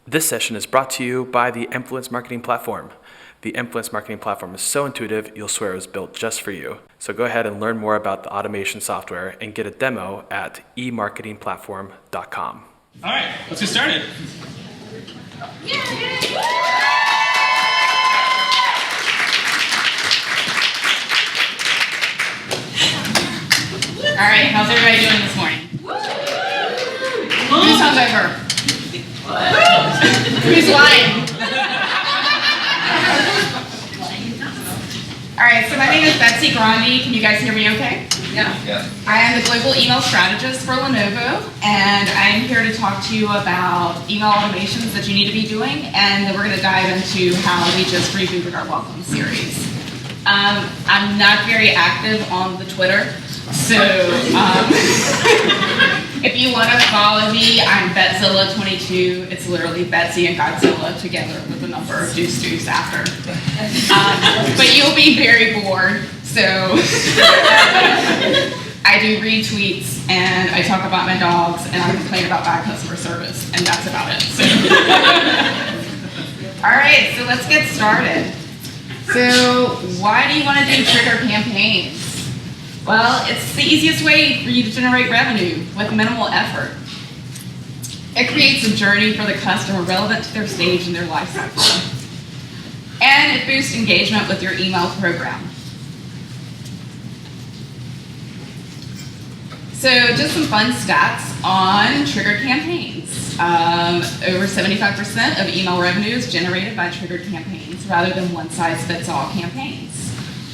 This session is brought to you by the Influence Marketing Platform. The Influence Marketing Platform is so intuitive, you'll swear it was built just for you. So go ahead and learn more about the automation software and get a demo at emarketingplatform.com. All right, let's get started. All right, how's everybody doing this morning? Who's hungover? Who's lying? All right, so my name is Betsy Grandi. Can you guys hear me okay? Yeah. I am the Global Email Strategist for Lenovo, and I am here to talk to you about email automations that you need to be doing, and then we're going to dive into how we just rebooted our Welcome series. I'm not very active on the Twitter, so if you want to follow me, I'm Betzilla22. It's literally Betsy and Godzilla together with a number of deuce after. But you'll be very bored, so I do retweets and I talk about my dogs and I complain about bad customer service, and that's about it. So. All right, so let's get started. So why do you want to do trigger campaigns? Well, it's the easiest way for you to generate revenue with minimal effort. It creates a journey for the customer relevant to their stage in their life cycle. And it boosts engagement with your email program. So just some fun stats on triggered campaigns. Over 75% of email revenue is generated by triggered campaigns rather than one-size-fits-all campaigns.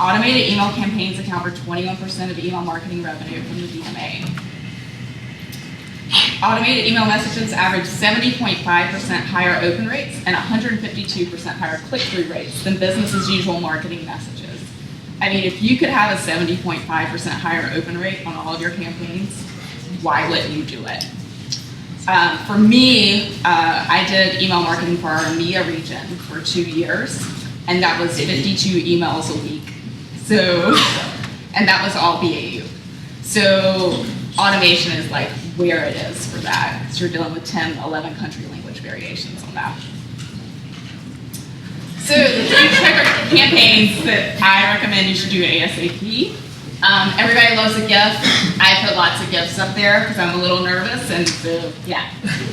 Automated email campaigns account for 21% of email marketing revenue from the DMA. Automated email messages average 70.5% higher open rates and 152% higher click-through rates than business-as-usual marketing messages. I mean, if you could have a 70.5% higher open rate on all of your campaigns, why wouldn't you do it? For me, I did email marketing for our EMEA region for 2 years, and that was 52 emails a week. So, and that was all BAU. So automation is like where it is for that, because you're dealing with 10, 11 country language variations on that. So the 3 trigger campaigns that I recommend you should do ASAP. Everybody loves a GIF. I put lots of GIFs up there because I'm a little nervous, and so yeah,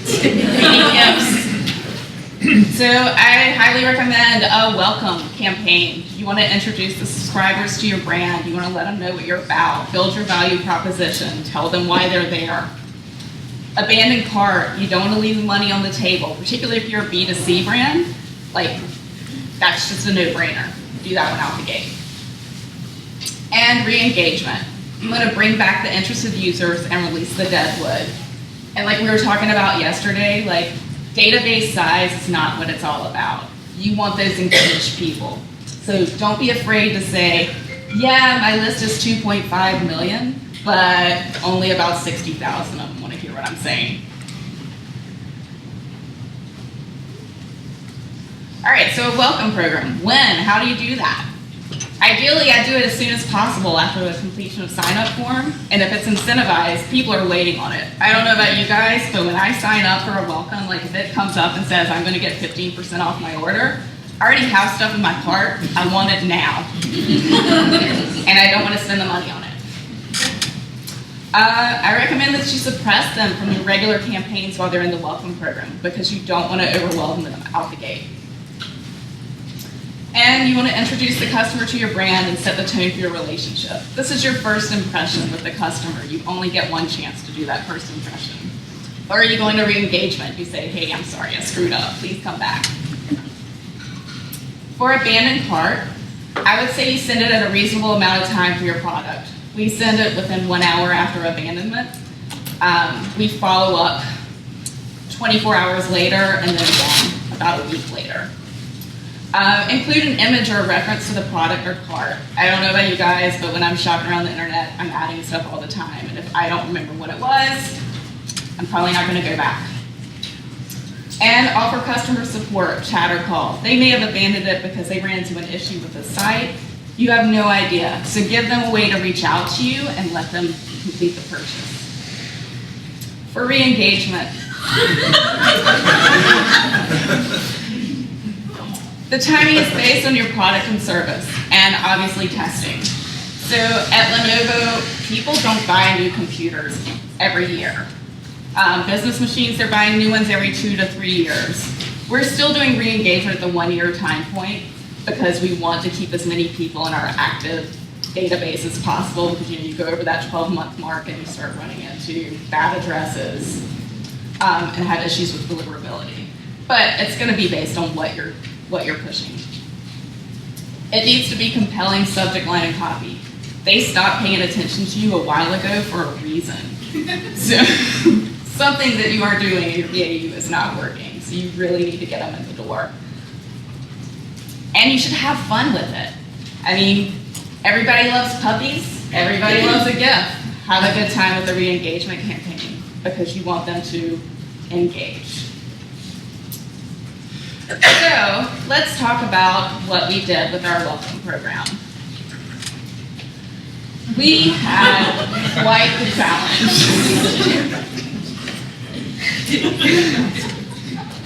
GIFs. So I highly recommend a welcome campaign. You want to introduce the subscribers to your brand. You want to let them know what you're about. Build your value proposition. Tell them why they're there. Abandoned cart. You don't want to leave money on the table, particularly if you're a B2C brand. Like, that's just a no-brainer. Do that one out the gate. And re-engagement. You want to bring back the interested users and release the dead wood. And like we were talking about yesterday, like, database size is not what it's all about. You want those engaged people. So don't be afraid to say, yeah, my list is 2.5 million, but only about 60,000 of them want to hear what I'm saying. All right, so a welcome program. When? How do you do that? Ideally, I do it as soon as possible after the completion of sign-up form, and if it's incentivized, people are waiting on it. I don't know about you guys, but when I sign up for a welcome, like if it comes up and says I'm going to get 15% off my order, I already have stuff in my cart. I want it now, and I don't want to spend the money on it. I recommend that you suppress them from your regular campaigns while they're in the welcome program because you don't want to overwhelm them out the gate. And you want to introduce the customer to your brand and set the tone for your relationship. This is your first impression with the customer. You only get one chance to do that first impression. Or are you going to re-engagement? You say, hey, I'm sorry, I screwed up. Please come back. For abandoned cart, I would say you send it at a reasonable amount of time for your product. We send it within 1 hour after abandonment. We follow up 24 hours later and then again about a week later. Include an image or a reference to the product or cart. I don't know about you guys, but when I'm shopping around the internet, I'm adding stuff all the time. And if I don't remember what it was, I'm probably not going to go back. And offer customer support, chat or call. They may have abandoned it because they ran into an issue with the site. You have no idea. So give them a way to reach out to you and let them complete the purchase. For re-engagement. The timing is based on your product and service, and obviously testing. So at Lenovo, people don't buy new computers every year. Business machines, they're buying new ones every 2 to 3 years. We're still doing re-engagement at the 1-year time point because we want to keep as many people in our active database as possible, because you go over that 12-month mark and you start running into bad addresses and have issues with deliverability. But it's going to be based on what you're pushing. It needs to be compelling subject line and copy. They stopped paying attention to you a while ago for a reason. So something that you are doing in your BAU is not working, so you really need to get them in the door. And you should have fun with it. I mean, everybody loves puppies, everybody loves a gift. Have a good time with the re-engagement campaign because you want them to engage. So let's talk about what we did with our welcome program. We had quite the challenge.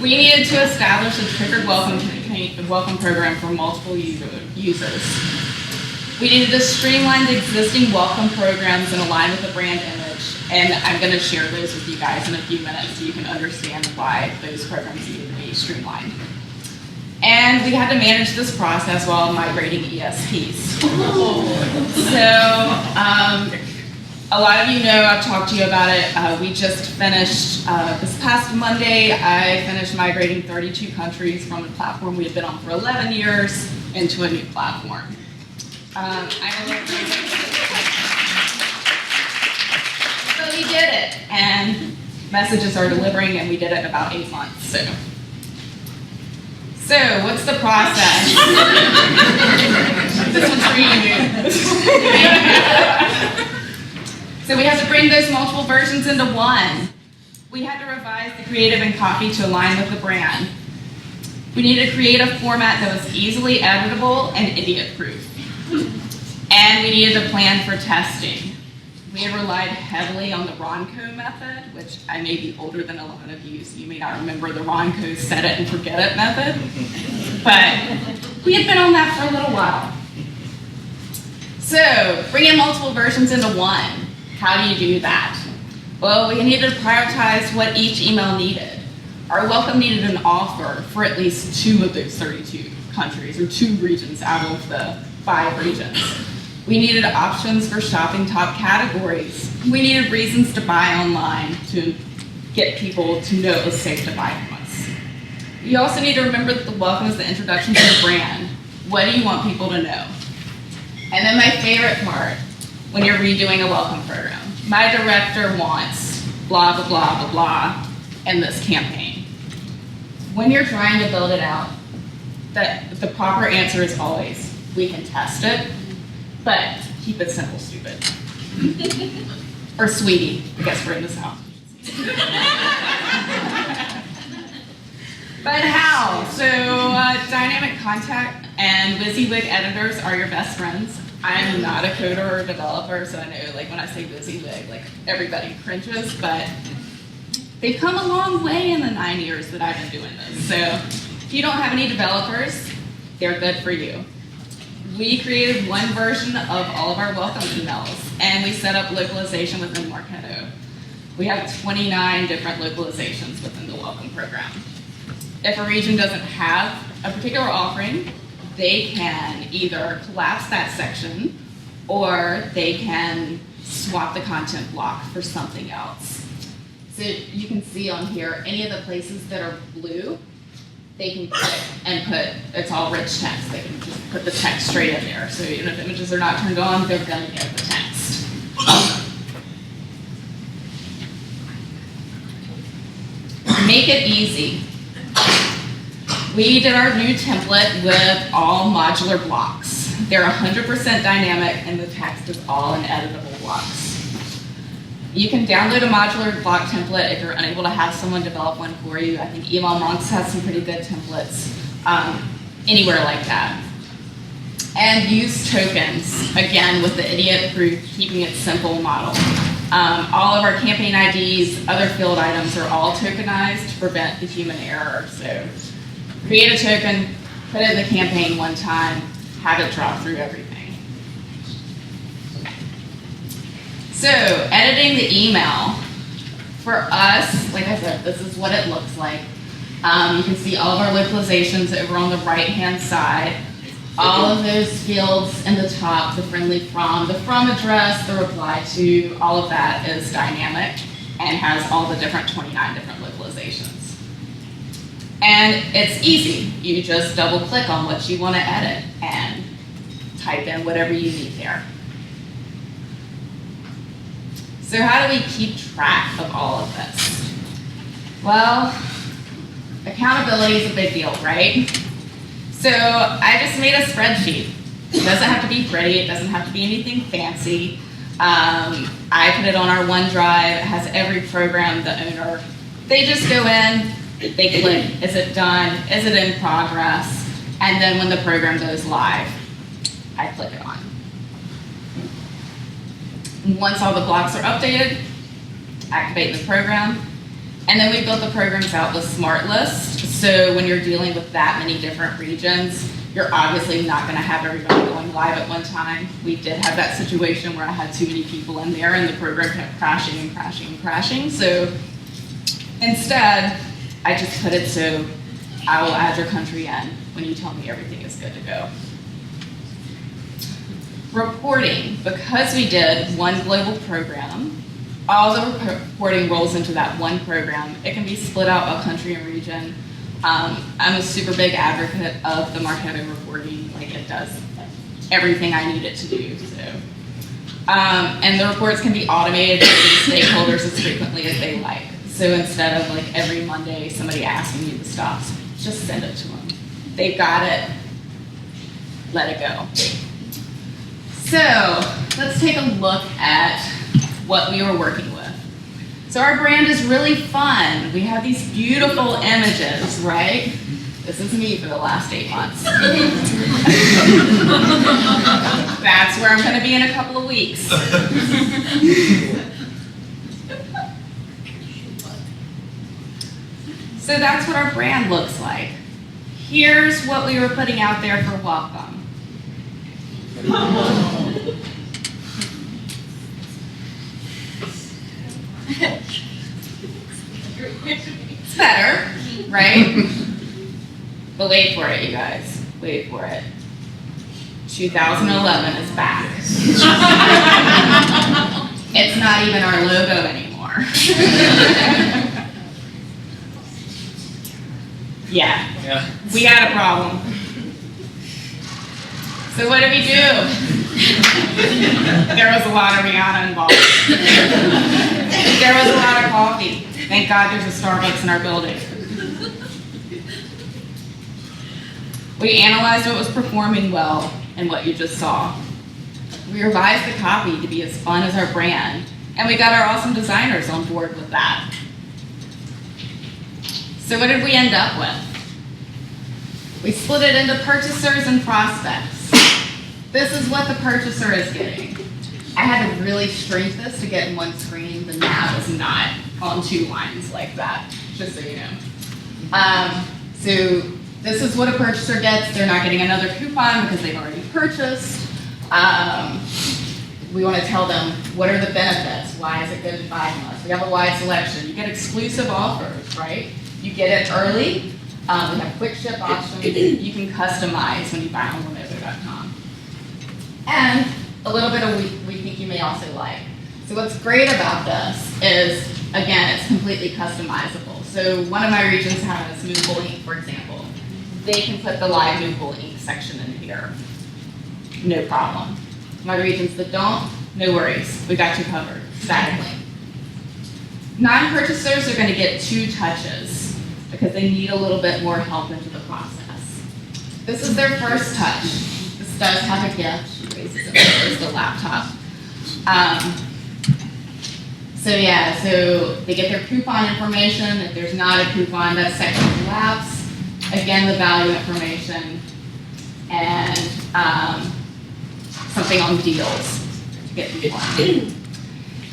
We needed to establish a triggered welcome program for multiple users. We needed to streamline the existing welcome programs and align with the brand image, and I'm going to share those with you guys in a few minutes so you can understand why those programs needed to be streamlined. And we had to manage this process while migrating ESPs. So, a lot of you know, I've talked to you about it. We just finished, this past Monday, I finished migrating 32 countries from a platform we had been on for 11 years into a new platform. But we did it, and messages are delivering, and we did it in about 8 months. So what's the process? This one's for you. So we had to bring those multiple versions into one. We had to revise the creative and copy to align with the brand. We needed to create a format that was easily editable and idiot-proof. And we needed a plan for testing. We had relied heavily on the Ronco method, which I may be older than a lot of you, so you may not remember the Ronco set it and forget it method. But we had been on that for a little while. So, bringing multiple versions into one. How do you do that? Well, we needed to prioritize what each email needed. Our welcome needed an offer for at least 2 of those 32 countries, or 2 regions out of the 5 regions. We needed options for shopping top categories. We needed reasons to buy online to get people to know it was safe to buy from us. You also need to remember that the welcome is the introduction to the brand. What do you want people to know? And then my favorite part, when you're redoing a welcome program. My director wants blah, blah, blah, blah, blah in this campaign. When you're trying to build it out, the proper answer is always, we can test it, but keep it simple, stupid. Or sweetie, I guess we're in the South. But how? So dynamic contact and WYSIWYG editors are your best friends. I'm not a coder or a developer, so I know like when I say WYSIWYG, like everybody cringes, but they've come a long way in the 9 years that I've been doing this. So if you don't have any developers, they're good for you. We created one version of all of our welcome emails, and we set up localization within Marketo. We have 29 different localizations within the welcome program. If a region doesn't have a particular offering, they can either collapse that section, or they can swap the content block for something else. So you can see on here, any of the places that are blue, they can click and put, it's all rich text. They can just put the text straight in there. So even if images are not turned on, they're going to get the text. Make it easy. We did our new template with all modular blocks. They're 100% dynamic, and the text is all in editable blocks. You can download a modular block template if you're unable to have someone develop one for you. I think Email Monks has some pretty good templates anywhere like that. And use tokens, again, with the idiot-proof, keeping it simple model. All of our campaign IDs, other field items are all tokenized to prevent the human error. So create a token, put it in the campaign one time, have it drop through everything. So editing the email, for us, like I said, this is what it looks like. You can see all of our localizations over on the right-hand side. All of those fields in the top, the friendly from, the from address, the reply to, all of that is dynamic and has all the different 29 different localizations. And it's easy. You just double click on what you want to edit and type in whatever you need there. So how do we keep track of all of this? Well, accountability is a big deal, right? So I just made a spreadsheet. It doesn't have to be pretty, it doesn't have to be anything fancy. I put it on our OneDrive, it has every program, the owner. They just go in, they click, is it done, is it in progress, and then when the program goes live, I click it on. Once all the blocks are updated, activate the program, and then we built the programs out with Smart List. So when you're dealing with that many different regions, you're obviously not going to have everybody going live at one time. We did have that situation where I had too many people in there and the program kept crashing and crashing and crashing. So instead, I just put it so I will add your country in when you tell me everything is good to go. Reporting, because we did one global program, all the reporting rolls into that one program. It can be split out by country and region. I'm a super big advocate of the Marketo reporting. Like, it does everything I need it to do. So, and the reports can be automated to the stakeholders as frequently as they like. So instead of like every Monday somebody asking you the stuff, just send it to them. They've got it. Let it go. So let's take a look at what we were working with. So our brand is really fun. We have these beautiful images, right? This is me for the last 8 months. That's where I'm going to be in a couple of weeks. So that's what our brand looks like. Here's what we were putting out there for welcome. It's better, right? But wait for it, you guys. Wait for it. 2011 is back. It's not even our logo anymore. Yeah. We had a problem. So what did we do? There was a lot of Rihanna involved. There was a lot of coffee. Thank God there's a Starbucks in our building. We analyzed what was performing well and what you just saw. We revised the copy to be as fun as our brand, and we got our awesome designers on board with that. So what did we end up with? We split it into purchasers and prospects. This is what the purchaser is getting. I had to really shrink this to get in one screen. The nav is not on 2 lines like that, just so you know. So this is what a purchaser gets. They're not getting another coupon because they've already purchased. We want to tell them what are the benefits. Why is it good to buy from us? We have a wide selection. You get exclusive offers, right? You get it early. We have quick ship options. You can customize when you buy on Lenovo.com. And a little bit of we think you may also like. So what's great about this is, again, it's completely customizable. So one of my regions has movable ink, for example. They can put the live movable ink section in here. No problem. My regions that don't, no worries. We got you covered, statically. Non-purchasers are going to get 2 touches because they need a little bit more help into the process. This is their first touch. This does have a gift. There's the laptop. So they get their coupon information. If there's not a coupon, that section elapses. Again, the value information and something on deals to get people on.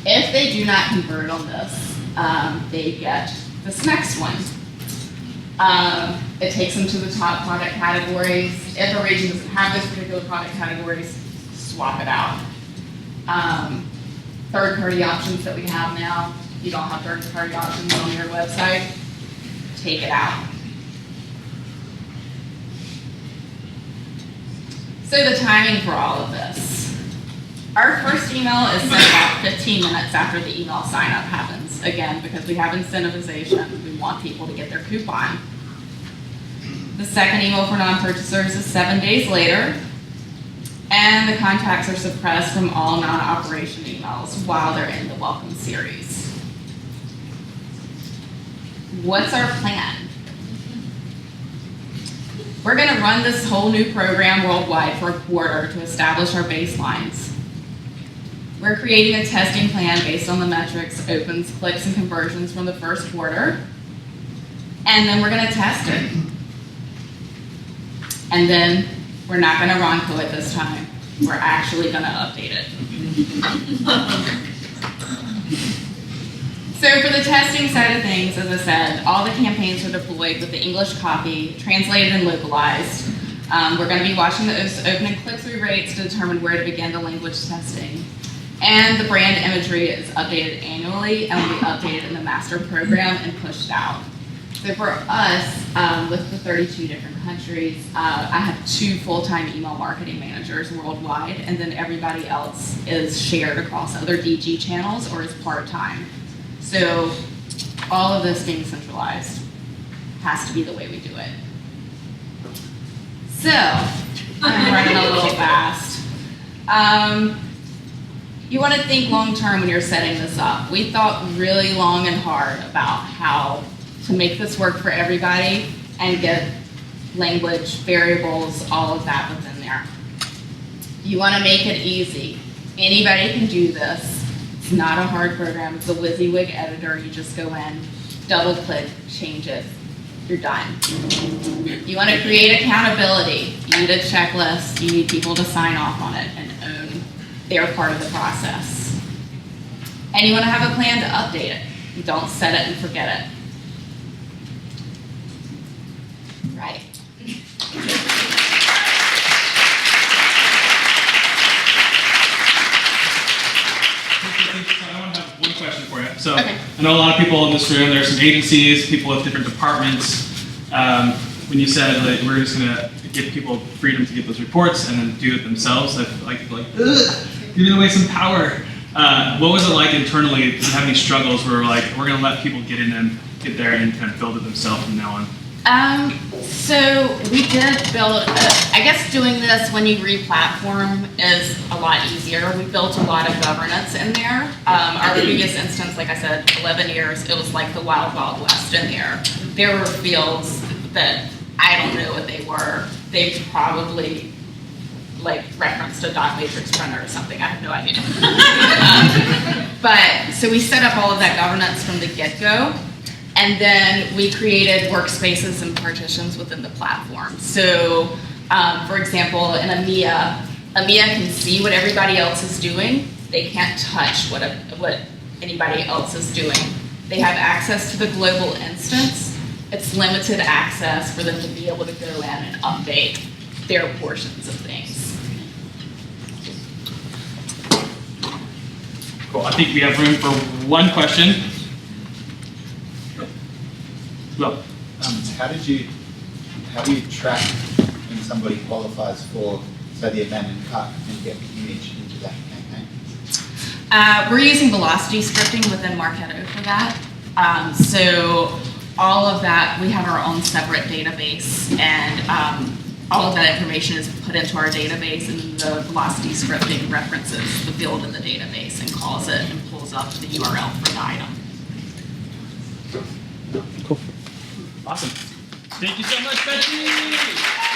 If they do not convert on this, they get this next one. It takes them to the top product categories. If a region doesn't have those particular product categories, swap it out. Third-party options that we have now, you don't have third-party options on your website, take it out. So the timing for all of this. Our first email is sent about 15 minutes after the email sign-up happens. Again, because we have incentivization, we want people to get their coupon. The second email for non-purchasers is 7 days later, and the contacts are suppressed from all non-operation emails while they're in the welcome series. What's our plan? We're going to run this whole new program worldwide for a quarter to establish our baselines. We're creating a testing plan based on the metrics, opens, clicks, and conversions from the first quarter. And then we're going to test it. And then we're not going to Ronco it this time. We're actually going to update it. So for the testing side of things, as I said, all the campaigns are deployed with the English copy, translated and localized. We're going to be watching those open and click-through rates to determine where to begin the language testing. And the brand imagery is updated annually and will be updated in the master program and pushed out. So for us, with the 32 different countries, I have 2 full-time email marketing managers worldwide, and then everybody else is shared across other DG channels or is part-time. So all of this being centralized has to be the way we do it. So, I'm running a little fast. You want to think long-term when you're setting this up. We thought really long and hard about how to make this work for everybody and get language, variables, all of that within there. You want to make it easy. Anybody can do this. It's not a hard program. It's a WYSIWYG editor. You just go in, double-click, change it. You're done. You want to create accountability. You need a checklist. You need people to sign off on it and own their part of the process. And you want to have a plan to update it. You don't set it and forget it. Right. I want to have one question for you. So Okay. I know a lot of people in this room, there are some agencies, people with different departments. When you said that we're just going to give people freedom to get those reports and then do it themselves, I feel like people are like, ugh, giving away some power. What was it like internally? Did you have any struggles where we're going to let people get there and kind of build it themselves from now on? So we did build, I guess doing this when you re-platform is a lot easier. We built a lot of governance in there. Our previous instance, like I said, 11 years, it was like the wild, wild west in there. There were fields that I don't know what they were. They probably referenced a dot matrix printer or something. I have no idea. But so we set up all of that governance from the get-go. And then we created workspaces and partitions within the platform. So, for example, in EMEA can see what everybody else is doing. They can't touch what anybody else is doing. They have access to the global instance. It's limited access for them to be able to go in and update their portions of things. Cool. I think we have room for one question. Well, how do you track when somebody qualifies for, say, the abandoned cart and get the image into that campaign? We're using velocity scripting within Marketo for that. So all of that, we have our own separate database, and all of that information is put into our database, and the velocity scripting references the field in the database and calls it and pulls up the URL for the item. cool. Awesome. Thank you so much, Betsy.